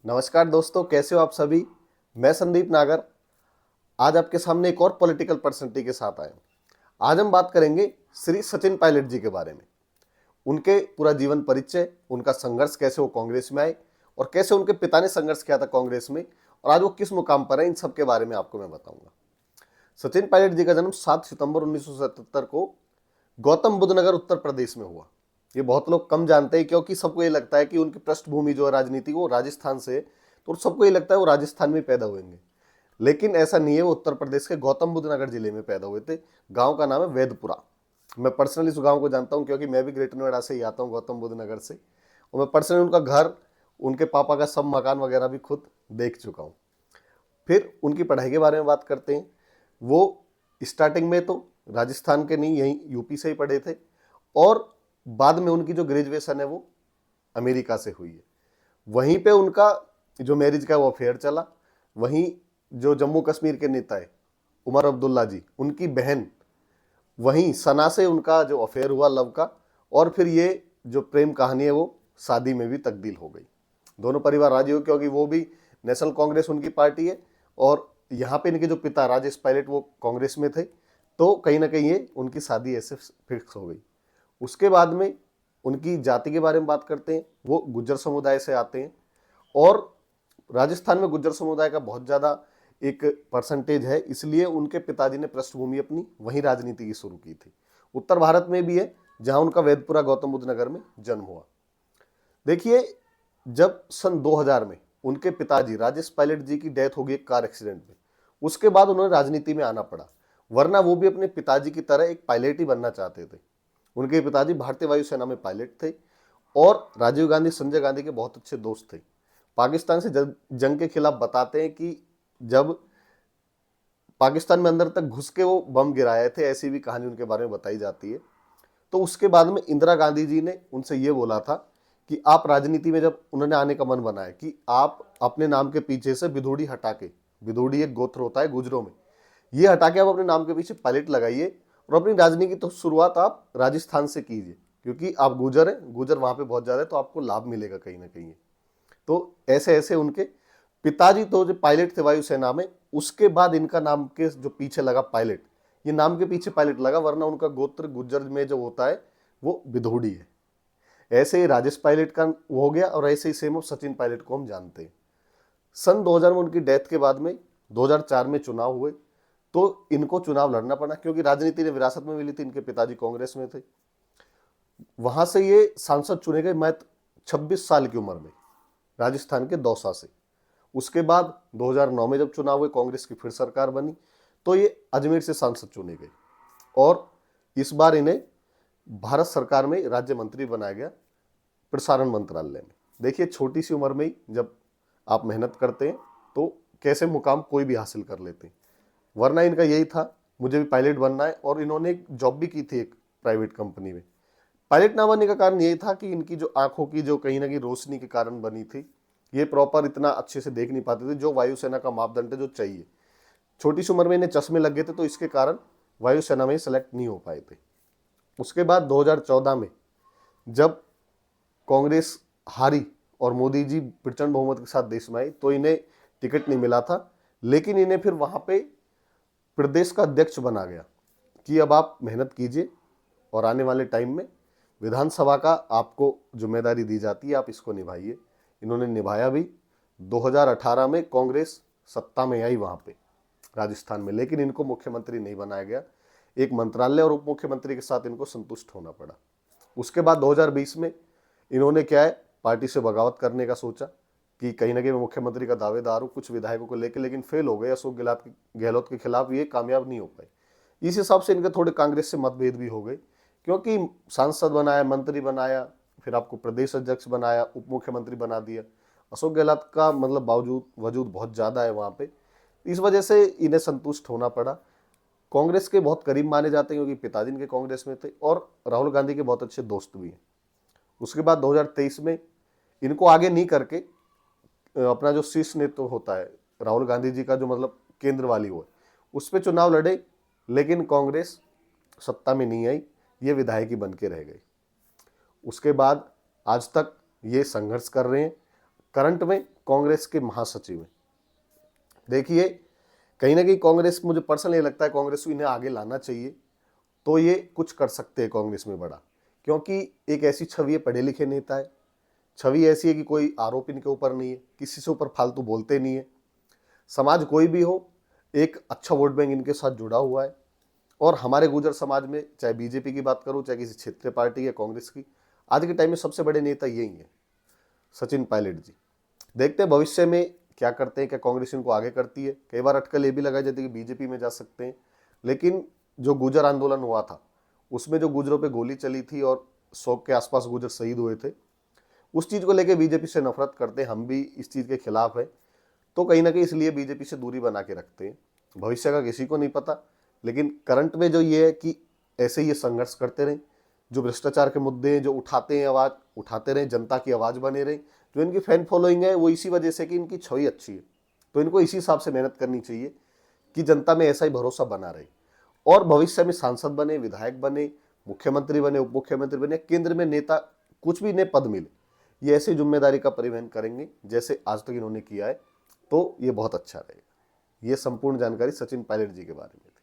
नमस्कार दोस्तों, कैसे हो आप सभी। मैं संदीप नागर आज आपके सामने एक और पॉलिटिकल पर्सनैलिटी के साथ आया हूं। आज हम बात करेंगे श्री सचिन पायलट जी के बारे में। उनके पूरा जीवन परिचय, उनका संघर्ष, कैसे वो कांग्रेस में आए और कैसे उनके पिता ने संघर्ष किया था कांग्रेस में और आज वो किस मुकाम पर है, इन सब के बारे में आपको मैं बताऊंगा। सचिन पायलट जी का जन्म 7 सितंबर 1977 को गौतम बुद्ध नगर उत्तर प्रदेश में हुआ। ये बहुत लोग कम जानते हैं क्योंकि सबको ये लगता है कि उनकी पृष्ठभूमि जो है राजनीति वो राजस्थान से है, तो सबको ये लगता है वो राजस्थान में पैदा हुएंगे, लेकिन ऐसा नहीं है। वो उत्तर प्रदेश के गौतम बुद्ध नगर जिले में पैदा हुए थे। गांव का नाम है वैदपुरा। मैं पर्सनली उस गांव को जानता हूं क्योंकि मैं भी ग्रेटर नोएडा से ही आता हूं, गौतम बुद्ध नगर से। और मैं पर्सनली उनका घर, उनके पापा का सब मकान वगैरह भी खुद देख चुका हूं। फिर उनकी पढ़ाई के बारे में बात करते हैं। वो स्टार्टिंग में तो राजस्थान के नहीं, यहीं यूपी से ही पढ़े थे और बाद में उनकी जो ग्रेजुएशन है वो अमेरिका से हुई है। वहीं पे उनका जो मैरिज का वो अफेयर चला। वहीं जो जम्मू कश्मीर के नेता है उमर अब्दुल्ला जी, उनकी बहन, वहीं सना से उनका जो अफेयर हुआ लव का, और फिर ये जो प्रेम कहानी है वो शादी में भी तब्दील हो गई। दोनों परिवार राजी हो क्योंकि वो भी नेशनल कांग्रेस उनकी पार्टी है और यहाँ पे इनके जो पिता राजेश पायलट वो कांग्रेस में थे, तो कहीं ना कहीं ये उनकी शादी ऐसे फिक्स हो गई। उसके बाद में उनकी जाति के बारे में बात करते हैं। वो गुज्जर समुदाय से आते हैं और राजस्थान में गुज्जर समुदाय का बहुत ज़्यादा एक परसेंटेज है, इसलिए उनके पिताजी ने पृष्ठभूमि अपनी वहीं राजनीति की शुरू की थी। उत्तर भारत में भी है जहां उनका वैदपुरा गौतम बुद्ध नगर में जन्म हुआ। देखिए, जब सन 2000 में उनके पिताजी राजेश पायलट जी की डेथ हो गई एक कार एक्सीडेंट में, उसके बाद उन्होंने राजनीति में आना पड़ा, वरना वो भी अपने पिताजी की तरह एक पायलट ही बनना चाहते थे। उनके पिताजी भारतीय वायुसेना में पायलट थे और राजीव गांधी, संजय गांधी के बहुत अच्छे दोस्त थे। पाकिस्तान से जंग के खिलाफ बताते हैं कि जब पाकिस्तान में अंदर तक घुस के वो बम गिराए थे, ऐसी भी कहानी उनके बारे में बताई जाती है। तो उसके बाद में इंदिरा गांधी जी ने उनसे ये बोला था कि आप राजनीति में जब उन्होंने आने का मन बनाया कि आप अपने नाम के पीछे से विधोड़ी हटा के, विधोड़ी एक गोत्र होता है गुजरों में, ये हटा के आप अपने नाम के पीछे पायलट लगाइए और अपनी राजनीति की तो शुरुआत आप राजस्थान से कीजिए, क्योंकि आप गुजर हैं, गुजर वहां पे बहुत ज्यादा है, तो आपको लाभ मिलेगा कहीं ना कहीं। तो ऐसे ऐसे उनके पिताजी तो जो पायलट थे वायुसेना में, उसके बाद इनका नाम के जो पीछे लगा पायलट, ये नाम के पीछे पायलट लगा, वरना उनका गोत्र गुज्जर में जो होता है वो विधोड़ी है। ऐसे ही राजेश पायलट का वो हो गया और ऐसे ही सेम सचिन पायलट को हम जानते हैं। सन 2000 में उनकी डेथ के बाद में 2004 में चुनाव हुए, तो इनको चुनाव लड़ना पड़ा क्योंकि राजनीति ने विरासत में मिली थी, इनके पिताजी कांग्रेस में थे। वहां से ये सांसद चुने गए, मैं 26 साल की उम्र में, राजस्थान के दौसा से। उसके बाद 2009 में जब चुनाव हुए, कांग्रेस की फिर सरकार बनी, तो ये अजमेर से सांसद चुने गए और इस बार इन्हें भारत सरकार में राज्य मंत्री बनाया गया, प्रसारण मंत्रालय में। देखिए, छोटी सी उम्र में ही जब आप मेहनत करते हैं तो कैसे मुकाम कोई भी हासिल कर लेते हैं। वरना इनका यही था, मुझे भी पायलट बनना है, और इन्होंने एक जॉब भी की थी एक प्राइवेट कंपनी में। पायलट ना बनने का कारण यही था कि इनकी जो आंखों की जो कहीं ना कहीं रोशनी के कारण बनी थी, ये प्रॉपर इतना अच्छे से देख नहीं पाते थे, जो वायुसेना का मापदंड है जो चाहिए। छोटी सी उम्र में इन्हें चश्मे लग गए थे, तो इसके कारण वायुसेना में सेलेक्ट नहीं हो पाए थे। उसके बाद 2014 में जब कांग्रेस हारी और मोदी जी प्रचंड बहुमत के साथ देश में आए, तो इन्हें टिकट नहीं मिला था, लेकिन इन्हें फिर वहां पे प्रदेश का अध्यक्ष बना गया कि अब आप मेहनत कीजिए और आने वाले टाइम में विधानसभा का आपको जिम्मेदारी दी जाती है, आप इसको निभाइए। इन्होंने निभाया भी। 2018 में कांग्रेस सत्ता में आई वहां पे राजस्थान में, लेकिन इनको मुख्यमंत्री नहीं बनाया गया। एक मंत्रालय और उप मुख्यमंत्री के साथ इनको संतुष्ट होना पड़ा। उसके बाद 2020 में इन्होंने क्या है, पार्टी से बगावत करने का सोचा कि कहीं ना कहीं मैं मुख्यमंत्री का दावेदार हूँ कुछ विधायकों को लेकर, लेकिन फेल हो गए। अशोक गहलोत के खिलाफ ये कामयाब नहीं हो पाए। इस हिसाब से इनके थोड़े कांग्रेस से मतभेद भी हो गए, क्योंकि सांसद बनाया, मंत्री बनाया, फिर आपको प्रदेश अध्यक्ष बनाया, उप मुख्यमंत्री बना दिया। अशोक गहलोत का मतलब बावजूद वजूद बहुत ज़्यादा है वहाँ पे, इस वजह से इन्हें संतुष्ट होना पड़ा। कांग्रेस के बहुत करीब माने जाते हैं क्योंकि पिताजी इनके कांग्रेस में थे और राहुल गांधी के बहुत अच्छे दोस्त भी हैं। उसके बाद 2023 में इनको आगे नहीं करके अपना जो शीर्ष नेतृत्व होता है राहुल गांधी जी का, जो मतलब केंद्र वाली वो है, उस पर चुनाव लड़े, लेकिन कांग्रेस सत्ता में नहीं आई, ये विधायक ही बन के रह गए। उसके बाद आज तक ये संघर्ष कर रहे हैं। करंट में कांग्रेस के महासचिव हैं। देखिए कहीं ना कहीं कांग्रेस, मुझे पर्सनली लगता है कांग्रेस को इन्हें आगे लाना चाहिए, तो ये कुछ कर सकते हैं कांग्रेस में बड़ा, क्योंकि एक ऐसी छवि है, पढ़े लिखे नेता है, छवि ऐसी है कि कोई आरोप इनके ऊपर नहीं है, किसी से ऊपर फालतू बोलते नहीं है, समाज कोई भी हो एक अच्छा वोट बैंक इनके साथ जुड़ा हुआ है। और हमारे गुर्जर समाज में चाहे बीजेपी की बात करूं, चाहे किसी क्षेत्रीय पार्टी या कांग्रेस की, आज के टाइम में सबसे बड़े नेता यही हैं, सचिन पायलट जी। देखते हैं भविष्य में क्या करते हैं, क्या कांग्रेस इनको आगे करती है। कई बार अटकल ये भी लगाई जाती है कि बीजेपी में जा सकते हैं, लेकिन जो गुर्जर आंदोलन हुआ था उसमें जो गुर्जरों पे गोली चली थी और 100 के आसपास गुर्जर शहीद हुए थे, उस चीज को लेकर बीजेपी से नफरत करते हैं, हम भी इस चीज के खिलाफ है। तो कहीं ना कहीं इसलिए बीजेपी से दूरी बना के रखते हैं। भविष्य का किसी को नहीं पता, लेकिन करंट में जो ये है कि ऐसे ही ये संघर्ष करते रहें, जो भ्रष्टाचार के मुद्दे हैं जो उठाते हैं, आवाज उठाते रहे, जनता की आवाज बने रहे। जो इनकी फैन फॉलोइंग है वो इसी वजह से कि इनकी छवि अच्छी है, तो इनको इसी हिसाब से मेहनत करनी चाहिए कि जनता में ऐसा ही भरोसा बना रहे और भविष्य में सांसद बने, विधायक बने, मुख्यमंत्री बने, उप मुख्यमंत्री बने, केंद्र में नेता, कुछ भी इन्हें पद मिले, ये ऐसी जिम्मेदारी का परिवहन करेंगे जैसे आज तक इन्होंने किया है, तो ये बहुत अच्छा रहेगा। ये संपूर्ण जानकारी सचिन पायलट जी के बारे में थी।